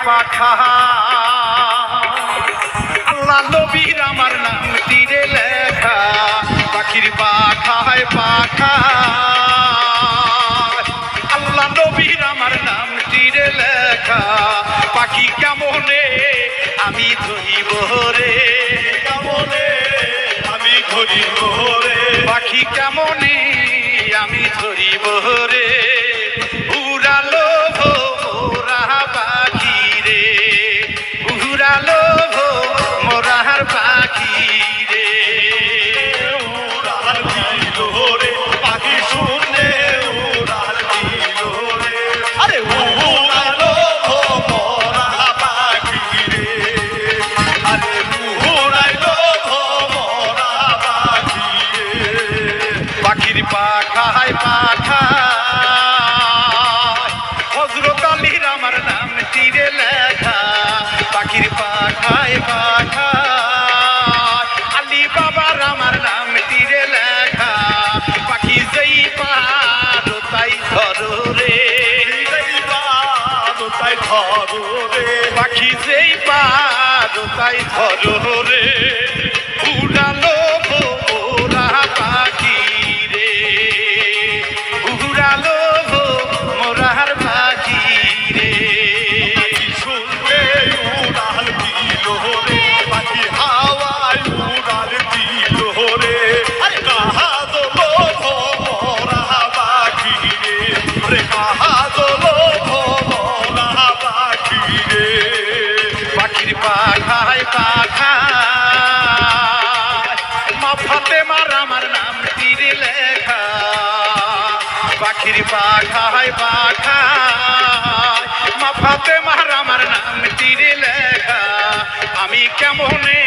পাখা আল্লাহ নবীর আমার নাম তীরে লেখা পাখির পাখায় পাখা আল্লাহ নবীর আমার নাম তীরে লেখা পাখি কেমনে আমি ধরিব রে কেমনে আমি ধরিব রে পাখি কেমনে আমি ধরিব রে উড়ালো মোরা পাখি রে উড়ালো মোরার পাখি রে উড়াল দিল রে পাখি শুনে উড়াল দিল রে আরে উড়ালো মোরা পাখি রে আরে উড়াইলো মোরা পাখি রে পাখির পাখায় পাখা হযরত আলীর আমার নাম তীরে লেখা পাখির পাখায় পাখা আলী বাবার আমার নাম তীরে লেখা পাখি যেই পার তাই ধরো রে তাই ধরো রে পাখি যেই পার তাই ধরো রে উড়ালো মোরা পাখি রে উড়ালো মোরার পাখি রে শুনবে উড়াল দিল রে পাখি হাওয়ায় উড়াল দিল রে আরে কাহা দোলো মোরা পাখি রে রে কাহা দোলো মোরা পাখি রে পাখির পাখায় পাখা মা ফাতেমার আমার নাম তীরে লেখা পাখির পাখায় পাখা মা ফাতেমার আমার নাম তীরে লেখা আমি কেমনে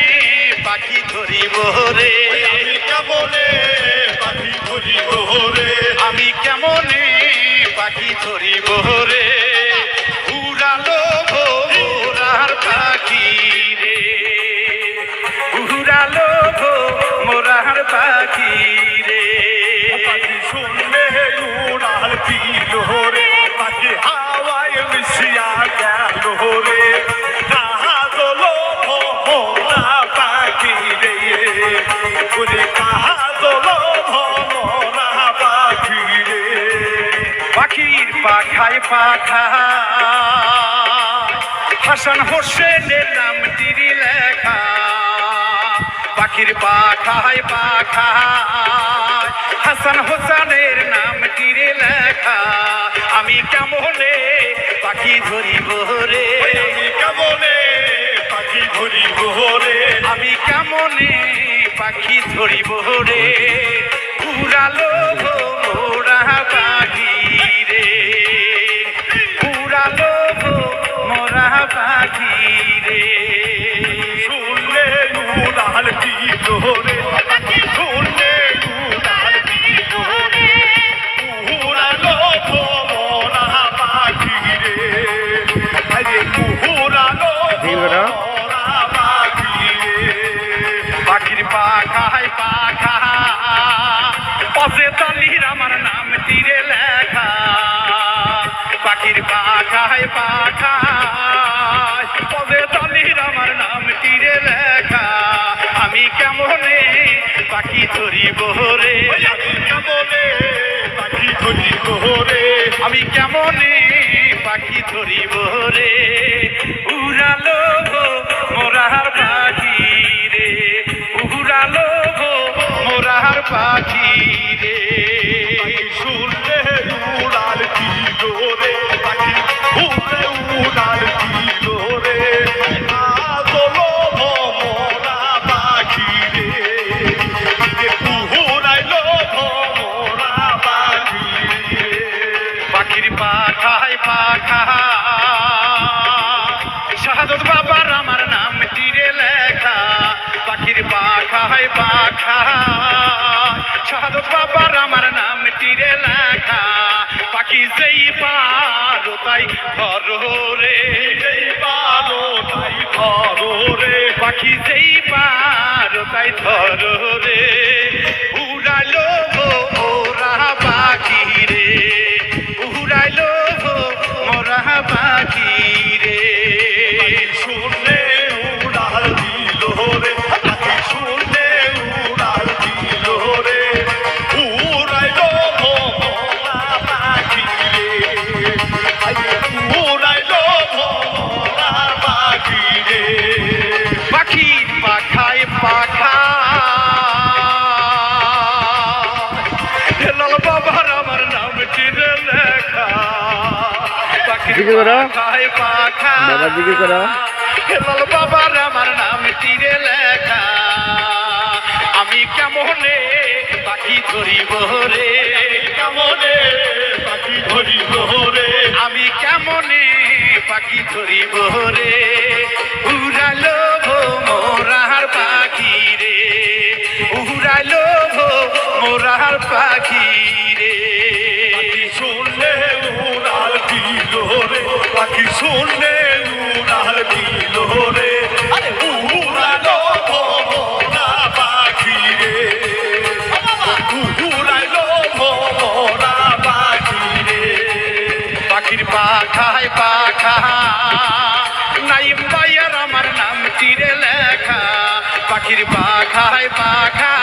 পাখি ধরিব রে আমি কেমনে পাখি ধরিব রে আমি কেমনে পাখি ধরিব রে উড়ালো মোরার পাখি রে উড়ালো মোরার পাখি রে পাখি শুনলে উড়াল দিল রে পাখি হাওয়ায় মিশিয়া গেল রে কাহা দোলো মোরা পাখি রে ওরে কাহা দোলো মোরা পাখি রে পাখির পাখায় পাখা হাসান হোসেনের নাম তীরে লেখা পাখির পাখায় পাখা হাসান হোসেনের নাম তীরে লেখা আমি কেমনে পাখি ধরিব রে আমি কেমনে পাখি ধরিব রে আমি কেমনে পাখি ধরিব রে উড়ালো মোরা পাখি রে উড়ালো মোরা পাখি রে শুনলে উড়াল দিল রে পাখি শুনলে উড়াল দিল রে উড়ালো মোরা পাখি রে আরে উড়ালো মোরা পাখি রে পাখির পাখায় পাখা হযরত আলীর আমার নাম তীরে লেখা পাখির পাখায় পাখা হযরত আলীর আমার নাম তীরে লেখা আমি কেমনে পাখি ধরিব রে আমি কেমনে পাখি ধরিব রে আমি কেমনে পাখি ধরিব রে উড়ালো মোরার পাখি রে উড়ালো মোরার পাখি রে শুনলে উড়াল দিল রে পাখি উড়ে উড়াল দিল রে দোলো মোরা পাখি রে উড়াইলো মোরা পাখি রে পাখির পাখায় পাখা শাহাদত বাবার আমার নাম তীরে লেখা পাখির পাখায় পাখা শাহাদত বাবার আমার নাম তীরে লেখা পাখি যেই পারো তাই ধরো রে যেই পারো তাই ধরো রে পাখি যেই পারো তাই ধরো রে উড়ালো মোরা পাখি রে উড়াইলো মোরা পাখি রে জিকির করো পাখায় পাখা বাবা জিকির করো হেলাল বাবার আমার নাম তীরে লেখা আমি কেমনে পাখি ধরিব রে কেমনে পাখি ধরিব রে আমি কেমনে পাখি ধরিব রে উড়ালো মোরার পাখি রে উড়ালো মোরার পাখি রে শুনলে উড়াল দিল রে পাখি শুনলে উড়াল দিল রে আরে উড়ালো মোরা পাখি রে উড়ালো মোরা পাখি রে পাখির পাখায় পাখা নাইম ভাইয়ার আমার নাম তীরে লেখা পাখির পাখায় পাখা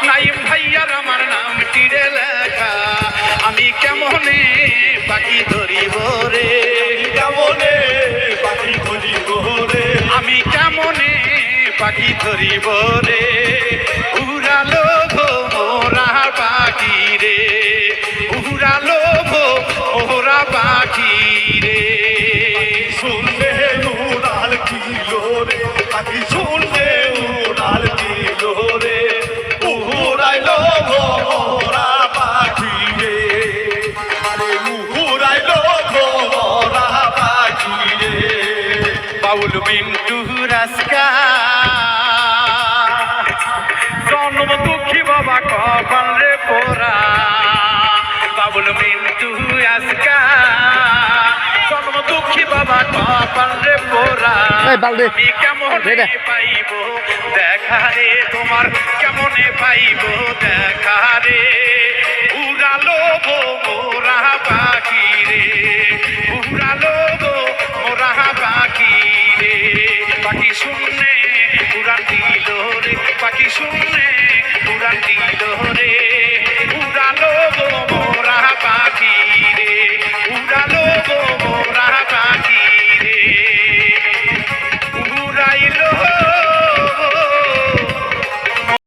নাইম ভাইয়ার আমার নাম তীরে লেখা আমি কেমনে পাখি ধরিব রে কেমনে পাখি ধরিব রে আমি কেমনে পাখি ধরিব রে উড়ালো মোরা পাখি রে উড়ালো মোরা পাখি রে শুনলে উড়াল দিল রে পাখি শুনলে উড়াল দিল রে উড়াইলো মোরা পাখি রে আরে উড়াইলো মোরা পাখি রে বাউল বিন্টু রাস্কা জন্ম দুঃখী বাবা কপাল রে পোরা বাবুল মিন্টু আজকা জন্ম দুঃখী বাবা কপাল রে পোরা আমি কেমনে পাইব দেখা রে তোমার কেমনে পাইব দেখা রে উড়ালো মোরা পাখি রে উড়ালো মোরা পাখি রে পাখি শুনলে উড়াল দিল রে পাখি শুনলে